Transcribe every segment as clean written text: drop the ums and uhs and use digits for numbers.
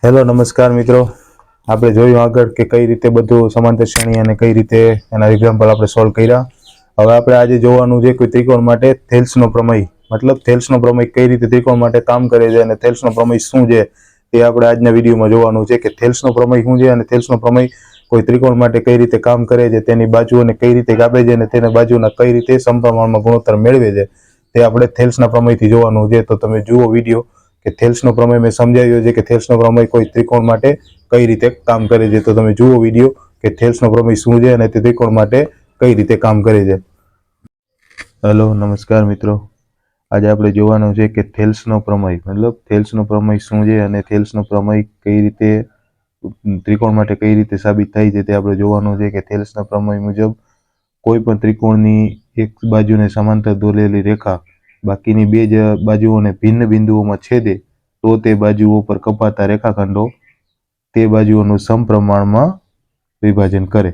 Hello નમસ્કાર મિત્રો, આપણે જોયું આગળ કે કઈ રીતે બધું સમાંતર શ્રેણી અને કઈ રીતે એના એક્ઝામ્પલ આપણે સોલ્વ કર્યા. હવે આપણે આજે જોવાનું છે કોઈ ત્રિકોણ માટે થેલ્સનો પ્રમેય, મતલબ થેલ્સનો પ્રમેય કઈ રીતે ત્રિકોણ માટે કામ કરે છે અને થેલ્સનો પ્રમેય શું છે તે આપણે આજના વિડીયોમાં જોવાનું છે કે થેલ્સનો પ્રમેય શું છે અને થેલ્સનો પ્રમેય કોઈ ત્રિકોણ માટે કઈ રીતે કામ કરે છે, તેની બાજુઓને કઈ રીતે કાપે છે અને તેના બાજુના કઈ રીતે સમપ્રમાણમાં ગુણોત્તર મેળવે છે તે આપણે થેલ્સના પ્રમેયથી જોવાનું છે. તો તમે જુઓ વિડીયો કે થેલ્સનો પ્રમેય મેં સમજાવ્યો છે કે થેલ્સનો પ્રમેય કોઈ ત્રિકોણ માટે કઈ રીતે કામ કરે છે. તો તમે જુઓ વિડીયો કે થેલ્સનો પ્રમેય શું છે અને તે ત્રિકોણ માટે કઈ રીતે કામ કરે છે. હેલો નમસ્કાર મિત્રો, આજે આપણે જોવાનું છે કે થેલ્સનો પ્રમેય મતલબ થેલ્સનો પ્રમેય શું છે અને થેલ્સનો પ્રમેય કઈ રીતે ત્રિકોણ માટે કઈ રીતે સાબિત થાય છે તે આપણે જોવાનું છે. કે થેલ્સના પ્રમેય મુજબ કોઈ પણ ત્રિકોણની એક બાજુને સમાંતર દોરેલી રેખા બાકીની બે બાજુઓને ભિન્ન બિંદુઓમાં છેદે તો તે બાજુઓ પર કપાતા રેખાખંડો તે બાજુઓનું સમપ્રમાણમાં વિભાજન કરે.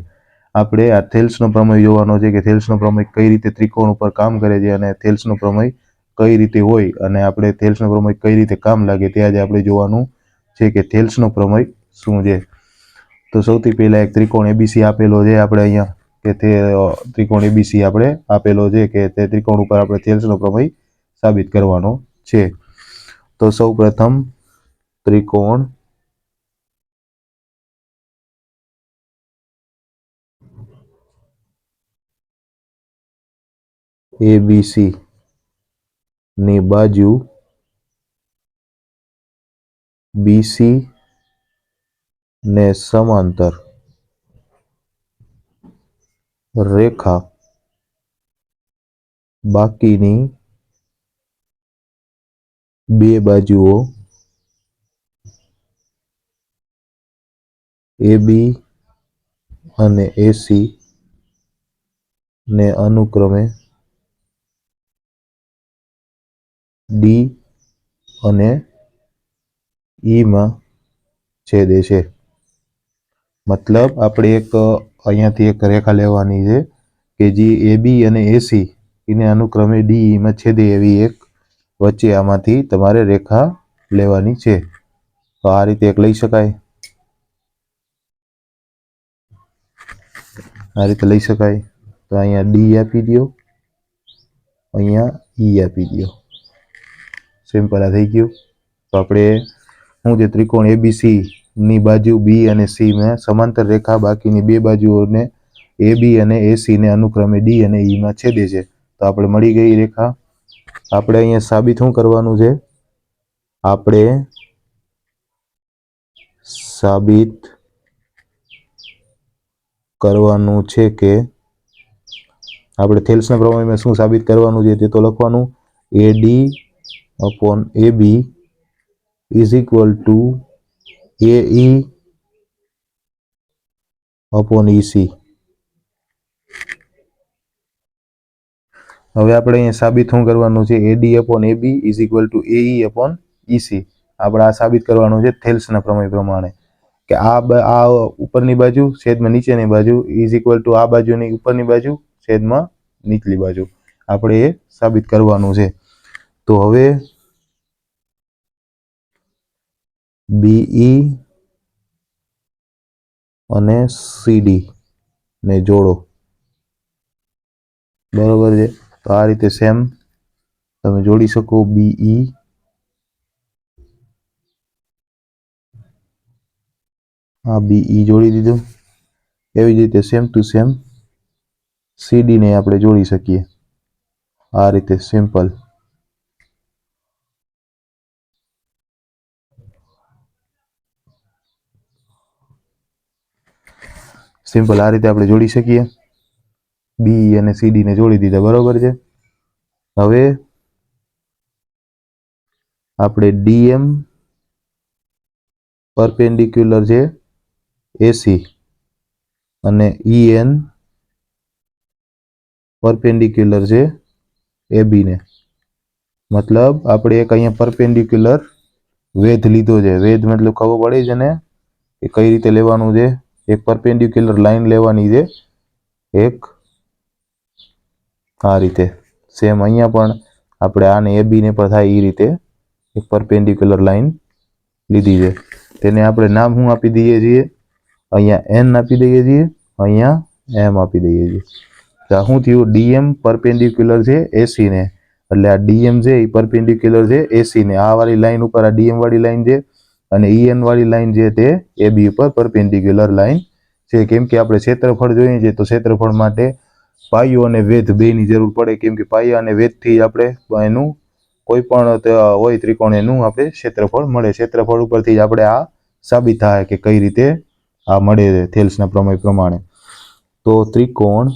આપણે આ થેલ્સનો પ્રમેય જોવાનો છે કે થેલ્સનો પ્રમેય કઈ રીતે ત્રિકોણ ઉપર કામ કરે છે અને થેલ્સનો પ્રમેય કઈ રીતે હોય અને આપણે થેલ્સનો પ્રમેય કઈ રીતે કામ લાગે તે આજે આપણે જોવાનું છે કે થેલ્સનો પ્રમેય શું છે. તો સૌથી પહેલા એક ત્રિકોણ એબીસી આપેલો છે આપણે અહીંયા કે તે ત્રિકોણ એબીસી આપણે આપેલો છે કે તે ત્રિકોણ ઉપર આપણે થેલ્સનો પ્રમેય સાબિત કરવાનો છે. તો સૌ પ્રથમ ત્રિકોણ એબીસી ની બાજુ બીસી ને સમાંતર રેખા બાકીની બે બાજુઓ એબી અને એસી ને અનુક્રમે ડી અને ઈમાં છેદે છે. મતલબ આપણે એક અહીંયાથી એક રેખા લેવાની છે કે જે એબી અને એસી એને અનુક્રમે ડીઈમાં છેદે એવી એક વચ્ચે આમાંથી તમારે રેખા લેવાની છે. તો આ રીતે એક લઈ શકાય, આ રીતે લઈ શકાય. તો અહીંયા ડી આપી દો, અહીંયા ઈ આપી દો, સિમ્પલ આ થઈ ગયું. તો આપણે શું છે ત્રિકોણ એબીસી ની બાજુ બી અને સી માં સમાંતર રેખા બાકીની બે બાજુઓને એબી અને એસી ને અનુક્રમે ડી અને ઈ માં છેદે છે. તો આપણે મળી ગઈ રેખા. આપણે અહીંયા સાબિત શું કરવાનું છે, આપણે સાબિત કરવાનું છે કે આપણે થેલ્સના પ્રમેયમાં શું સાબિત કરવાનું છે તે તો લખવાનું AD upon AB is equal to AE upon EC. હવે આપણે અહીંયા સાબિત શું કરવાનું છે, AD upon AB is equal to AE upon EC. આપણે આ સાબિત કરવાનું છે થેલ્સના પ્રમેય પ્રમાણે કે આ ઉપરની બાજુ છેદમાં નીચેની બાજુ ઇઝ ઇક્વલ ટુ આ બાજુની ઉપરની બાજુ છેદમાં નીચલી બાજુ. આપણે એ સાબિત કરવાનું છે. તો હવે બીઈ અને સીડી ને જોડો, બરોબર છે. તો આ રીતે સેમ તમે જોડી શકો. બીઈ આ બીઈ જોડી દીધું. એવી જ રીતે સેમ ટુ સેમ સીડી ને આપણે જોડી શકીએ આ રીતે સિમ્પલ. સિમ્પલ આ રીતે આપણે જોડી શકીએ. બી અને સીડી ને જોડી દીધા, બરોબર છે. હવે આપણે ડીએમ પરપેન્ડિક્યુલર છે એસી અને ઈએન પરપેન્ડિક્યુલર છે એબી ને. મતલબ આપણે એક અહીંયા પરપેન્ડિક્યુલર વેધ લીધો છે. વેધ મતલબ ખબર પડે છે ને કે કઈ રીતે લેવાનું છે. એક પરપેન્ડિક્યુલર લાઈન લેવાની છે, એક આ રીતે. સેમ અહીંયા પણ આપણે આને એબી ને પણ થાય એ રીતે એક પરપેન્ડિક્યુલર લાઈન લીધી છે. તેને આપણે નામ શું આપી દઈએ છીએ? અહીંયા n આપી દઈએ છીએ, અહીંયા m આપી દઈએ છીએ. તો આ શું થયું? dm પરપેન્ડિક્યુલર છે AC ને, એટલે આ dm છે એ પરપેન્ડિક્યુલર છે AC ને. આ વાળી લાઈન ઉપર આ dm વાળી લાઈન છે અને en વાળી લાઈન છે તે AB ઉપર પરપેન્ડિક્યુલર લાઈન છે. કેમ કે આપણે ક્ષેત્રફળ જોઈએ છે તો ક્ષેત્રફળ માટે પાયો અને વેધ બેની જરૂર પડે. કેમ કે પાયા અને વેધથી આપણે એનું કોઈ પણ હોય ત્રિકોણ એનું આપણે ક્ષેત્રફળ મળે. ક્ષેત્રફળ ઉપરથી જ આપણે આ સાબિત થાય કે કઈ રીતે આ મળે છે થેલ્સના પ્રમેય પ્રમાણે. તો ત્રિકોણ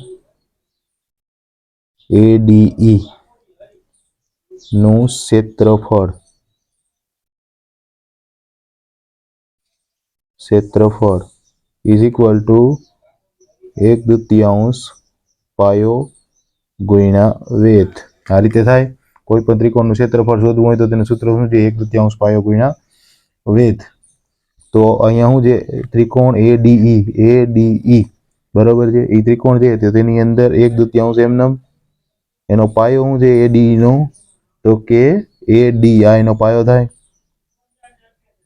ADE નું ક્ષેત્રફળ ઇઝ ઇક્વલ ટુ 1/2 પાયો ગુણ્યા વેધ. આ રીતે થાય. કોઈ પણ ત્રિકોણનું ક્ષેત્રફળ શોધવું હોય તો તેનું સૂત્ર શું છે? 1/2 પાયો ગુણ્યા વેધ. તો અહીંયા શું છે? ત્રિકોણ ADE બરોબર છે. એ ત્રિકોણ છે તો તેની અંદર 1/2 એમનેમ. એનો પાયો શું છે ADE નો? તો કે AD આ એનો પાયો થાય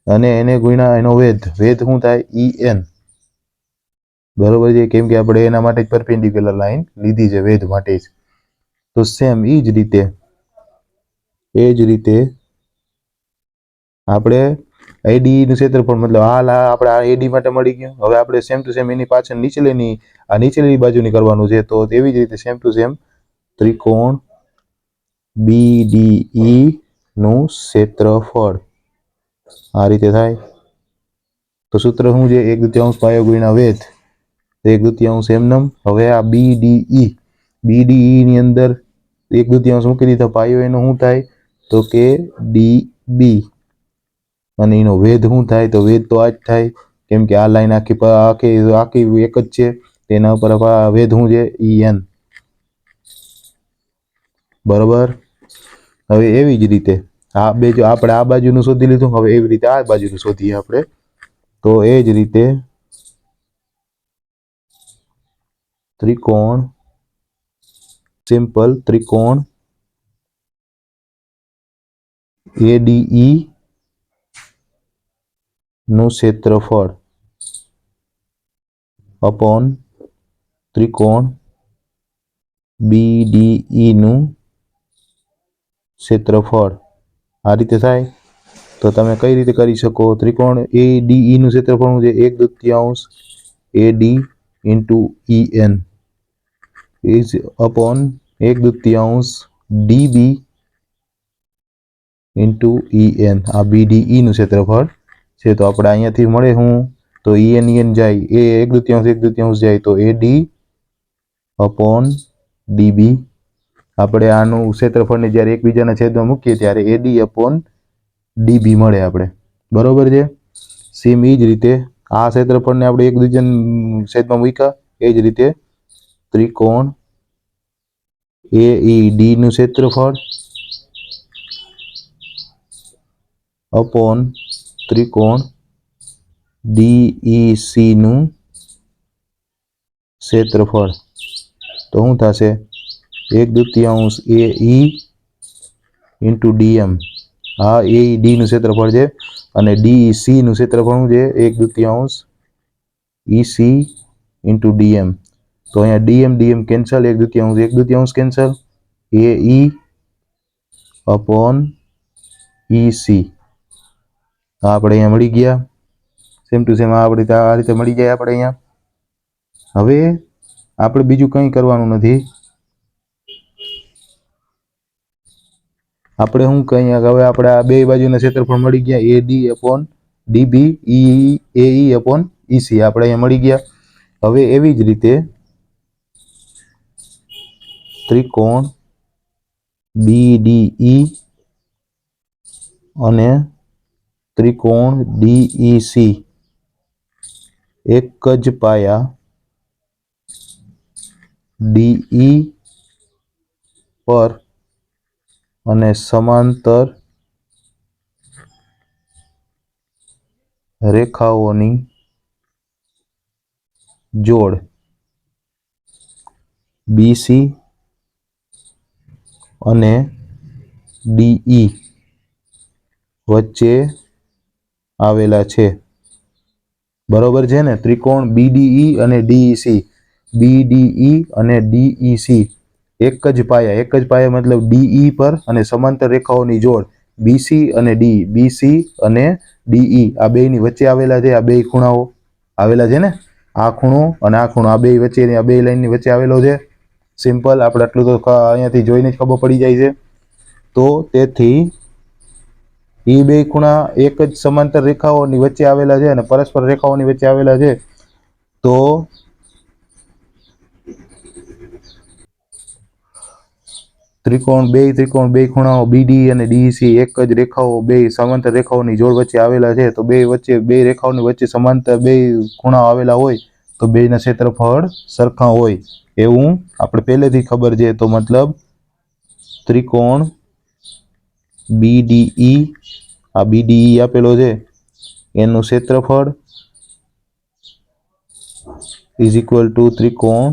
અને એને ગુણ્યા એનો વેધ. વેધ શું થાય? EN બરોબર છે. કેમ કે આપણે એના માટે જ પરપેન્ડિક્યુલર લાઈન લીધી છે વેધ માટે જ. તો સેમ એ જ રીતે આપણે ADE નું ક્ષેત્રફળ મતલબ આપણે આ AD માટે મળી ગયું. હવે આપણે સેમ ટુ સેમ એની પાછળ નીચેની બાજુની કરવાનું છે. તો તેવી જ રીતે સેમ ટુ સેમ ત્રિકોણ BDE નું ક્ષેત્રફળ આ રીતે થાય. તો સૂત્ર શું છે? 1/2 પાયો ગુણ્યા વેધ. 1/2 એમનેમ. હવે આ BDE ની અંદર 1/2 મૂકી દીધા. પાયો એનો શું થાય? તો કે DB અને એનો વેધ શું થાય? તો વેધ તો આ જ થાય. કેમ કે આ લાઈન આખી એક જ છે. તેના ઉપર વેધ શું છે? EN બરોબર. હવે એવી જ રીતે આપણે આ બાજુનું શોધી લીધું. હવે એવી રીતે આ બાજુનું શોધીએ આપણે. તો એ જ રીતે સિમ્પલ ત્રિકોણ ADE નું ક્ષેત્રફળ અપોન ત્રિકોણ BDE નું ક્ષેત્રફળ આ રીતે થાય. તો તમે કઈ રીતે કરી શકો? ત્રિકોણ ADE નું ક્ષેત્રફળ શું છે? 1/2 AD into EN is upon 1/2 DB into EN. આ BDE નું ક્ષેત્રફળ છે. તો આપણે અહીંયાથી મળે હું તો EN જાય એ 1/2 જાય તો AD upon DB. આપણે આનું ક્ષેત્રફળને જ્યારે એકબીજાના છેદમાં મૂકીએ ત્યારે AD upon DB મળે આપણે. બરોબર છે. સેમ એ જ રીતે આ ક્ષેત્રફળને આપણે એકબીજાના છેદમાં મૂક્યા. એ જ રીતે ત્રિકોણ AED નું ક્ષેત્રફળ અપોન ત્રિકોણ DEC નું ક્ષેત્રફળ. તો શું થશે? 1/2 AE into DM. આ AED નું ક્ષેત્રફળ છે અને DEC નું ક્ષેત્રફળ શું છે? 1/2 EC into DM. તો અહીંયા DM cancel, 1/2 cancel. AE upon EC આપણે અહીંયા મળી ગયા. સેમ ટુ સેમ આ રીતે મળી જાય આપણે અહીંયા. હવે આપણે બીજું કંઈ કરવાનું નથી. આપણે શું કહીએ? હવે આપણે આ બે બાજુના ક્ષેત્રફળ મળી ગયા. AD upon DB AE upon EC આપણે અહીંયા મળી ગયા. હવે એવી જ રીતે ત્રિકોણ BDE અને ત્રિકોણ DEC એક જ પાયા DE પર અને સમાંતર રેખાઓની જોડ BC અને DE વચ્ચે આવેલા છે. બરોબર છે ને? ત્રિકોણ BDE અને DEC, BDE અને DEC એક જ પાયા મતલબ DE પર અને સમાંતર રેખાઓની જોડ BC અને D, BC અને DE આ બેયની વચ્ચે આવેલા છે. આ બે ખૂણાઓ આવેલા છે ને, આ ખૂણો અને આ ખૂણો, આ બે વચ્ચેની આ બે લાઈનની વચ્ચે આવેલો છે. સિમ્પલ, આપણે આટલું તો અહીંયાથી જોઈને જ ખબર પડી જાય છે. તો તેથી એ બે ખૂણા એક જ સમાંતર રેખાઓની વચ્ચે આવેલા છે અને પરસ્પર રેખાઓની વચ્ચે આવેલા છે. તો ત્રિકોણ બે ખૂણાઓ BD અને DEC એક જ રેખાઓ બે સમાંતર રેખાઓની જોડ વચ્ચે આવેલા છે. તો બે રેખાઓની વચ્ચે સમાંતર બે ખૂણાઓ આવેલા હોય તો બેના ક્ષેત્રફળ સરખા હોય એવું આપણે પહેલેથી ખબર છે. તો મતલબ ત્રિકોણ BDE, આ BDE આપેલો છે, એનું ક્ષેત્રફળ ઇઝ ઇક્વલ ટુ ત્રિકોણ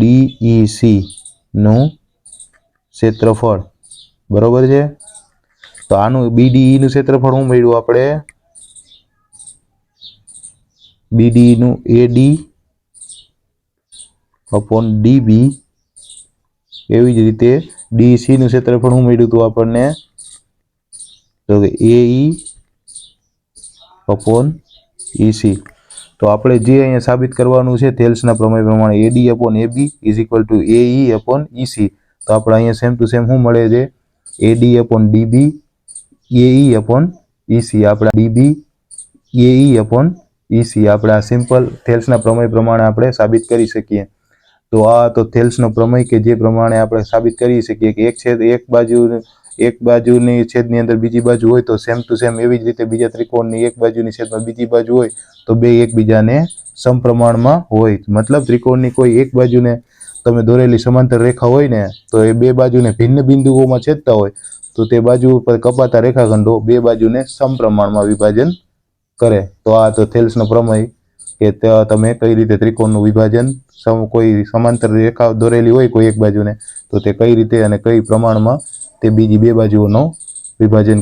DEC નું ક્ષેત્રફળ. બરોબર છે? તો આનું BDE નું ક્ષેત્રફળ શું મળ્યું આપણે? BDE નું AD upon DB, એવી જ રીતે DEC નું ક્ષેત્રફળ શું મળ્યું હતું આપણને? તો કે AE upon EC. તો આપણે જે અહીંયા સાબિત કરવાનું છે થેલ્સના પ્રમેય પ્રમાણે AD upon AB is equal two AE upon EC. તો આપણે અહીંયા સેમ ટુ સેમ શું મળે છે? AD upon DB AE upon EC. આપણે DB AE upon EC આપણે આ સિમ્પલ થેલ્સના પ્રમેય પ્રમાણે આપણે સાબિત કરી શકીએ. તો આ તો થેલ્સનો પ્રમેય કે જે પ્રમાણે આપણે સાબિત કરી શકીએ કે એક બાજુની છેદની અંદર બીજી બાજુ હોય તો સેમ ટુ સેમ એવી જ રીતે બીજા ત્રિકોણની એક બાજુની છેદમાં બીજી બાજુ હોય તો બે એકબીજાને સમપ્રમાણમાં હોય. મતલબ ત્રિકોણની કોઈ એક બાજુને તમે દોરેલી સમાંતર રેખા હોય ને તો એ બે બાજુને ભિન્ન બિંદુઓમાં છેદતા હોય તો તે બાજુ ઉપર કપાતા રેખાખંડો બે બાજુને સમપ્રમાણમાં વિભાજન કરે. તો આ તો થેલ્સનો પ્રમેય કે તમે કઈ રીતે ત્રિકોણનું વિભાજન કોઈ સમાંતર રેખા દોરેલી હોય કોઈ એક બાજુને તો તે કઈ રીતે અને કઈ પ્રમાણમાં તે બીજી બે બાજુઓનો વિભાજન